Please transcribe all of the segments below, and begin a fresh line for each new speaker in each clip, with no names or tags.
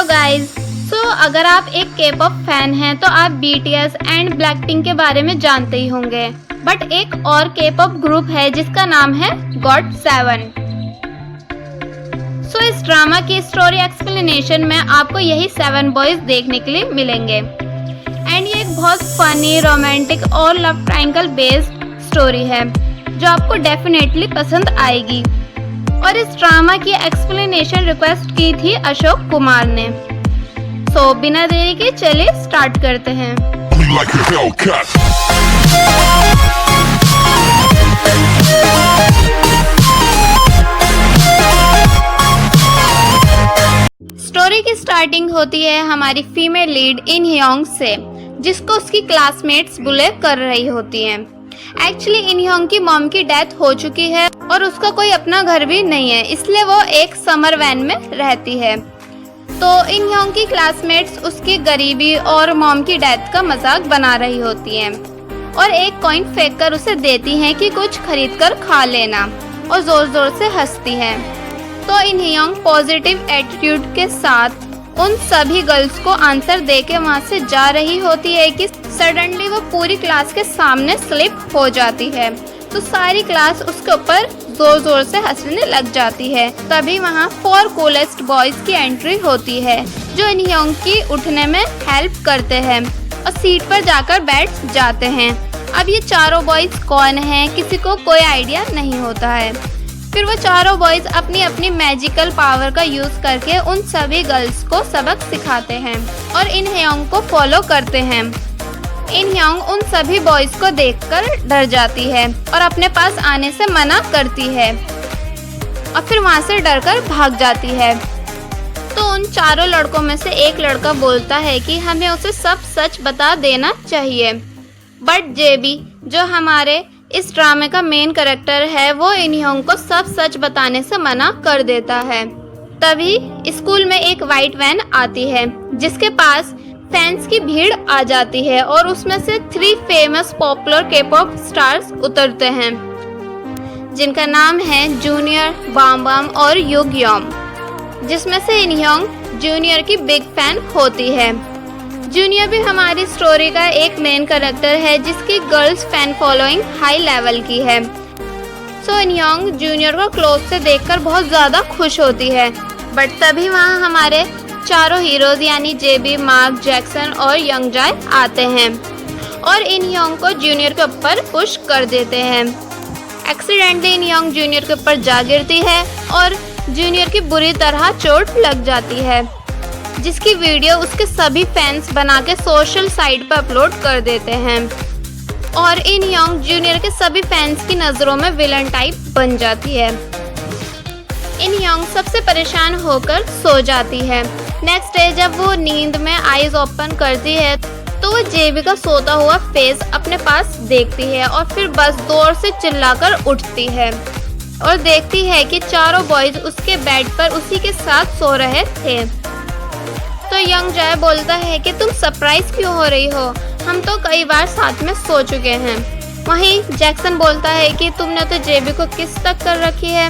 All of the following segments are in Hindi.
Hello guys. अगर आप एक K-pop फैन हैं तो आप BTS एंड ब्लैकपिंक के बारे में जानते ही होंगे, बट एक और K-pop ग्रुप है जिसका नाम है GOT7। इस ड्रामा की स्टोरी एक्सप्लेनेशन में आपको यही 7 बॉयज देखने के लिए मिलेंगे एंड ये एक बहुत फनी, रोमांटिक और लव ट्रायंगल बेस्ड स्टोरी है जो आपको डेफिनेटली पसंद आएगी। और इस ड्रामा की एक्सप्लेनेशन रिक्वेस्ट की थी अशोक कुमार ने। बिना देरी के चलिए स्टार्ट करते हैं। स्टोरी की स्टार्टिंग होती है हमारी फीमेल लीड इन ह्योंग से, जिसको उसकी क्लासमेट्स बुले कर रही होती हैं। एक्चुअली इन ह्योंग की मॉम की डेथ हो चुकी है और उसका कोई अपना घर भी नहीं है, इसलिए वो एक समर वैन में रहती है। तो इन ह्योंग की क्लासमेट्स उसकी गरीबी और मॉम की डेथ का मजाक बना रही होती हैं और एक कॉइन फेंक कर उसे देती हैं कि कुछ खरीद कर खा लेना, और जोर जोर से हंसती है। तो इन ह्योंग पॉजिटिव एटीट्यूड के साथ उन सभी गर्ल्स को आंसर दे के वहाँ से जा रही होती है कि सडनली वो पूरी क्लास के सामने स्लिप हो जाती है। तो सारी क्लास उसके ऊपर जोर जोर से हंसने लग जाती है। तभी वहाँ 4 कूलेस्ट बॉयज की एंट्री होती है जो इन ह्योंग की उठने में हेल्प करते हैं और सीट पर जाकर बैठ जाते हैं। अब ये चारों बॉयज कौन हैं, किसी को कोई आइडिया नहीं होता है। फिर वो चारों बॉयज अपनी अपनी मैजिकल पावर का यूज करके उन सभी गर्ल्स को सबक सिखाते हैं और इन ह्योंग को फॉलो करते हैं। इन ह्योंग उन सभी बॉयज को देखकर डर जाती है और अपने पास आने से मना करती है और फिर वहाँ से डरकर भाग जाती है। तो उन चारों लड़कों में से एक लड़का बोलता है कि हमें उसे सब सच बता देना चाहिए, बट जेबी जो हमारे इस ड्रामे का मेन कैरेक्टर है वो इन ह्योंग को सब सच बताने से मना कर देता है। तभी स्कूल में एक वाइट वैन आती है जिसके पास फैंस की भीड़ आ जाती है और उसमें से 3 फेमस पॉपुलर K-pop स्टार्स उतरते हैं जिनका नाम है जूनियर, बाम और युगयोम, जिसमें से इन ह्योंग जूनियर की बिग फैन होती है। जूनियर भी हमारी स्टोरी का एक मेन कैरेक्टर है जिसकी girls fan following high level की है। इन ह्योंग जूनियर को क्लोज से देखकर बहुत ज़्यादा खुश होती है, बट तभी वहाँ हमारे चारों हीरोज यानी जेबी, मार्क, जैक्सन और यंगजाय आते हैं और इन ह्योंग को जूनियर के ऊपर पुश कर देते हैं। एक्सीडेंटली इन ह्योंग जूनियर के ऊपर जा गिरती है और जूनियर की बुरी तरह चोट लग जाती है, जिसकी वीडियो उसके सभी फैंस बना के सोशल साइट पर अपलोड कर देते हैं और इन ह्योंग जूनियर के सभी फैंस की नज़रों में विलन टाइप बन जाती है। इन ह्योंग सबसे परेशान होकर सो जाती है। नेक्स्ट डे जब वो नींद में आईज ओपन करती है तो वो जेबी का सोता हुआ फेस अपने पास देखती है और फिर बस जोर से चिल्लाकर उठती है और देखती है कि चारों बॉयज उसके बेड पर उसी के साथ सो रहे थे। तो यंगजाय बोलता है कि तुम सरप्राइज क्यों हो रही हो, हम तो कई बार साथ में सो चुके हैं। वहीं जैक्सन बोलता है कि तुमने तो जेबी को किस तक कर रखी है।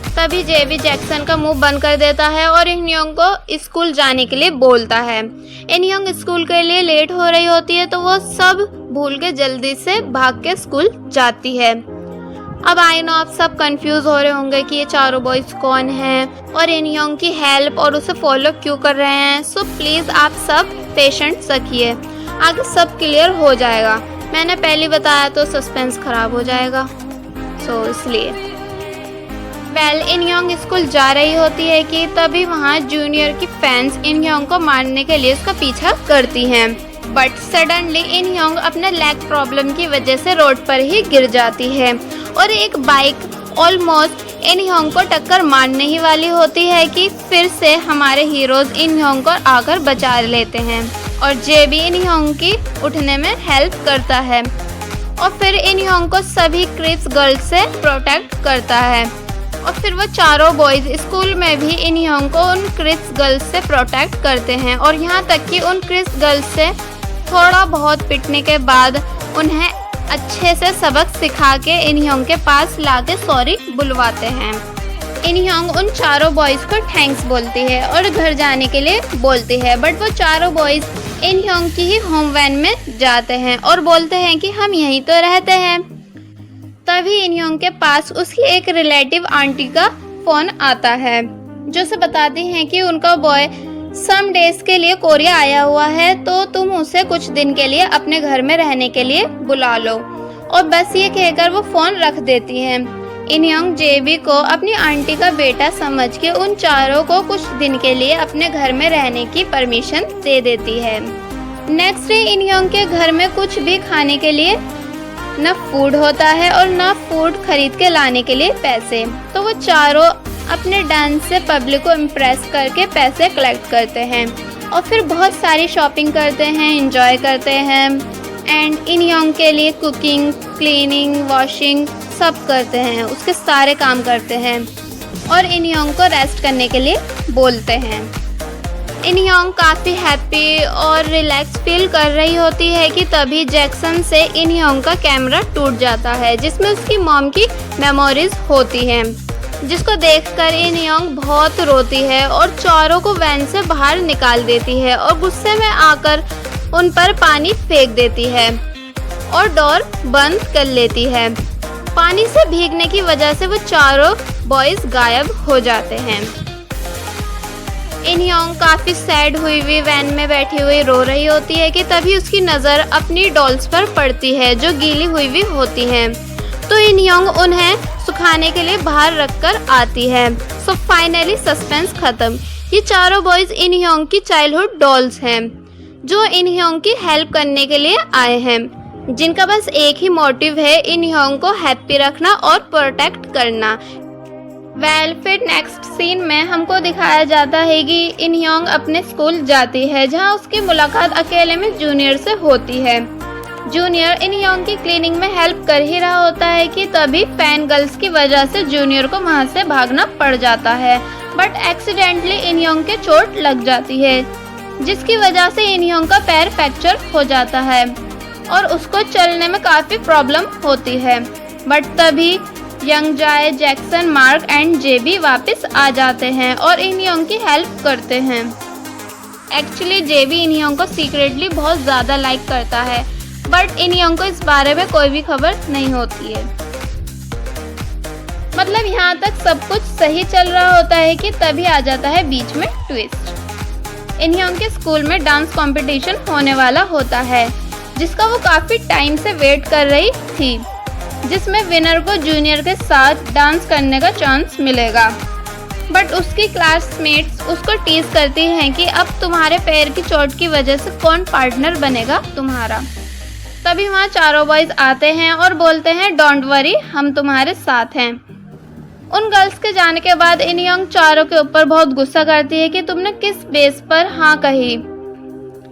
तभी जेबी जैक्सन का मुंह बंद कर देता है और इन ह्योंग को स्कूल जाने के लिए बोलता है। इन ह्योंग स्कूल के लिए लेट हो रही होती है तो वो सब भूल के जल्दी से भाग के स्कूल जाती है। अब आई नो आप सब कंफ्यूज हो रहे होंगे कि ये चारों बॉयज कौन हैं और इन ह्योंग की हेल्प और उसे फॉलो क्यों कर रहे हैं। प्लीज़ आप सब पेशेंस रखिए, आगे सब क्लियर हो जाएगा। मैंने पहले बताया तो सस्पेंस खराब हो जाएगा, इसलिए इन ह्योंग स्कूल जा रही होती है कि तभी वहाँ जूनियर की फैंस इन ह्योंग को मारने के लिए उसका पीछा करती हैं, बट सडनली इन ह्योंग अपने लेग प्रॉब्लम की वजह से रोड पर ही गिर जाती है और एक बाइक ऑलमोस्ट इन ह्योंग को टक्कर मारने ही वाली होती है कि फिर से हमारे हीरोज इन ह्योंग को आकर बचा लेते हैं और जेबी इन ह्योंग की उठने में हेल्प करता है और फिर इन ह्योंग को सभी क्रिप्स गर्ल्स से प्रोटेक्ट करता है और फिर वो चारों बॉयज स्कूल में भी इन ह्योंग को उन क्रिप्स गर्ल्स से प्रोटेक्ट करते हैं और यहाँ तक कि उन क्रिप्स गर्ल्स से थोड़ा बहुत पिटने के बाद उन्हें अच्छे से सबक सिखा के इन ह्योंग के पास लाके सॉरी बुलवाते हैं। इन ह्योंग उन चारों बॉयज को थैंक्स बोलती है और घर जाने के लिए बोलती है, बट वो चारों बॉयज इन ह्योंग की ही होम वैन में जाते हैं और बोलते हैं कि हम यहीं तो रहते हैं। तभी इन ह्योंग के पास उसकी एक रिलेटिव आंटी का फोन आता है जो उसे बताती हैं कि उनका बॉय सम डेज के लिए कोरिया आया हुआ है, तो तुम उसे कुछ दिन के लिए अपने घर में रहने के लिए बुला लो। और बस ये कहकर वो फोन रख देती हैं। इन ह्योंग जेबी को अपनी आंटी का बेटा समझ के उन चारों को कुछ दिन के लिए अपने घर में रहने की परमिशन दे देती है। नेक्स्ट डे इन ह्योंग के घर में कुछ भी खाने के लिए न फूड होता है और न फूड खरीद के लाने के लिए पैसे, तो वो चारों अपने डांस से पब्लिक को इम्प्रेस करके पैसे कलेक्ट करते हैं और फिर बहुत सारी शॉपिंग करते हैं, एंजॉय करते हैं एंड इन ह्योंग के लिए कुकिंग, क्लीनिंग, वॉशिंग सब करते हैं, उसके सारे काम करते हैं और इन ह्योंग को रेस्ट करने के लिए बोलते हैं। इन ह्योंग काफ़ी हैप्पी और रिलैक्स फील कर रही होती है कि तभी जैक्सन से इन ह्योंग का कैमरा टूट जाता है जिसमें उसकी मॉम की मेमोरीज होती हैं, जिसको देखकर इन ह्योंग बहुत रोती है और चारों को वैन से बाहर निकाल देती है और गुस्से में आकर उन पर पानी फेंक देती है और डोर बंद कर लेती है। पानी से भीगने की वजह से वो चारों बॉयज गायब हो जाते हैं। इन ह्योंग काफ़ी सैड हुई वैन में बैठी हुई रो रही होती है कि तभी उसकी नज़र अपनी डॉल्स पर पड़ती है जो गीली हुई होती हैं, तो इन ह्योंग उन्हें सुखाने के लिए बाहर रखकर आती है। सो फाइनली सस्पेंस खत्म। ये चारों बॉयज इन ह्योंग की चाइल्डहुड डॉल्स हैं जो इन ह्योंग की हेल्प करने के लिए आए हैं, जिनका बस एक ही मोटिव है इन ह्योंग को हैप्पी रखना और प्रोटेक्ट करना। फिर नेक्स्ट सीन में हमको दिखाया जाता है कि इन ह्योंग अपने स्कूल जाती है जहां उसकी मुलाकात अकेले में जूनियर से होती है। जूनियर इन ह्योंग की क्लीनिंग में हेल्प कर ही रहा होता है कि तभी फैन गर्ल्स की वजह से जूनियर को वहां से भागना पड़ जाता है, बट एक्सीडेंटली इन ह्योंग के चोट लग जाती है जिसकी वजह से इन ह्योंग का पैर फ्रैक्चर हो जाता है और उसको चलने में काफ़ी प्रॉब्लम होती है। बट तभी यंग जाए, जैक्सन, मार्क एंड जेबी वापस आ जाते हैं और इन ह्योंग की हेल्प करते हैं। एक्चुअली जेबी इन ह्योंग को सीक्रेटली बहुत ज़्यादा लाइक करता है, बट इन ह्योंग को इस बारे में कोई भी खबर नहीं होती है। मतलब यहाँ तक सब कुछ सही चल रहा होता है कि तभी आ जाता है बीच में ट्विस्ट। इन ह्योंग के स्कूल में डांस कंपटीशन होने वाला होता है जिसका वो काफ़ी टाइम से वेट कर रही थी, जिसमें विनर को जूनियर के साथ डांस करने का चांस मिलेगा। बट उसकी क्लासमेट्स उसको टीज करती हैं कि अब तुम्हारे पैर की चोट की वजह से कौन पार्टनर बनेगा तुम्हारा। तभी वहाँ चारों बॉयज आते हैं और बोलते हैं डोंट वरी, हम तुम्हारे साथ हैं। उन गर्ल्स के जाने के बाद इन ह्योंग चारों के ऊपर बहुत गुस्सा करती है कि तुमने किस बेस पर हाँ कही,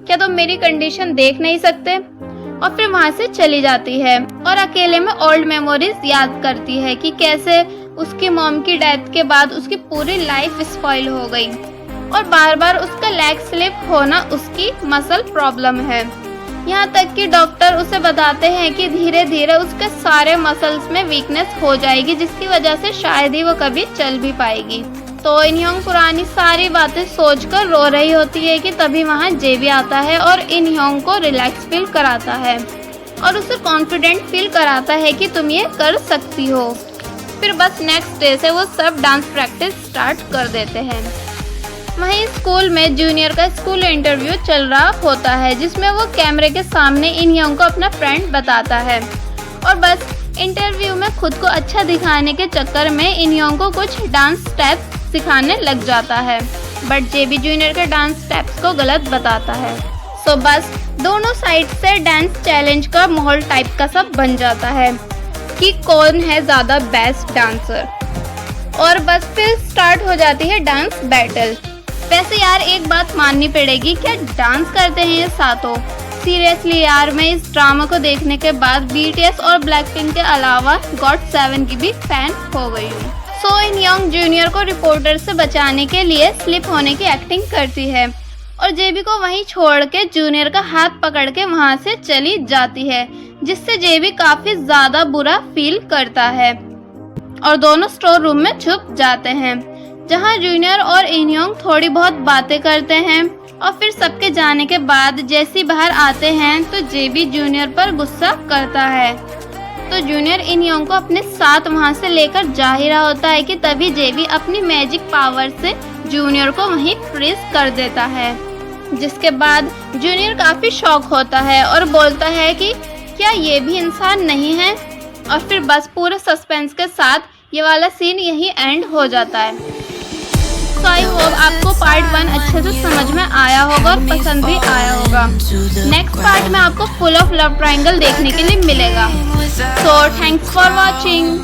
क्या तुम मेरी कंडीशन देख नहीं सकते, और फिर वहाँ से चली जाती है और अकेले में ओल्ड मेमोरीज याद करती है कि कैसे उसकी मॉम की डेथ के बाद उसकी पूरी लाइफ स्पॉइल हो गई और बार बार उसका लेग स्लिप होना उसकी मसल प्रॉब्लम है। यहाँ तक कि डॉक्टर उसे बताते हैं कि धीरे धीरे उसके सारे मसल्स में वीकनेस हो जाएगी जिसकी वजह से शायद ही वो कभी चल भी पाएगी। तो इन ह्योंग पुरानी सारी बातें सोचकर रो रही होती है कि तभी वहाँ जेबी आता है और इन ह्योंग को रिलैक्स फील कराता है और उसे कॉन्फिडेंट फील कराता है कि तुम ये कर सकती हो। फिर बस नेक्स्ट डे से वो सब डांस प्रैक्टिस स्टार्ट कर देते हैं। वहीं स्कूल में जूनियर का स्कूल इंटरव्यू चल रहा होता है जिसमें वो कैमरे के सामने इन ह्योंग को अपना फ्रेंड बताता है और बस इंटरव्यू में खुद को अच्छा दिखाने के चक्कर में इन ह्योंग को कुछ डांस स्टेप्स सिखाने लग जाता है, बट जेबी जूनियर के डांस स्टेप्स को गलत बताता है। सो बस दोनों साइड से डांस चैलेंज का माहौल टाइप का सब बन जाता है कि कौन है ज़्यादा बेस्ट डांसर, और बस फिर स्टार्ट हो जाती है डांस बैटल। वैसे यार एक बात माननी पड़ेगी, क्या डांस करते हैं ये सातों। सीरियसली यार, मैं इस ड्रामा को देखने के बाद BTS और ब्लैकपिंक के अलावा GOT7 की भी फैन हो गई हूँ। सो इन ह्योंग जूनियर को रिपोर्टर से बचाने के लिए स्लिप होने की एक्टिंग करती है और जेबी को वहीं छोड़ के जूनियर का हाथ पकड़ के वहाँ से चली जाती है, जिससे जेबी काफ़ी ज़्यादा बुरा फील करता है। और दोनों स्टोर रूम में छुप जाते हैं, जहां जूनियर और इनयोंग थोड़ी बहुत बातें करते हैं। और फिर सबके जाने के बाद जैसे बाहर आते हैं तो जेबी जूनियर पर गुस्सा करता है। तो जूनियर इनयोंग को अपने साथ वहां से लेकर जा ही रहा होता है कि तभी जेबी अपनी मैजिक पावर से जूनियर को वहीं फ्रीज कर देता है, जिसके बाद जूनियर काफी शॉक होता है और बोलता है कि क्या ये भी इंसान नहीं है। और फिर बस पूरे सस्पेंस के साथ ये वाला सीन यही एंड हो जाता है। तो आई होप आपको पार्ट 1 अच्छे से समझ में आया होगा और पसंद भी आया होगा। नेक्स्ट पार्ट में आपको फुल ऑफ लव ट्रायंगल देखने के लिए मिलेगा। So thanks for watching.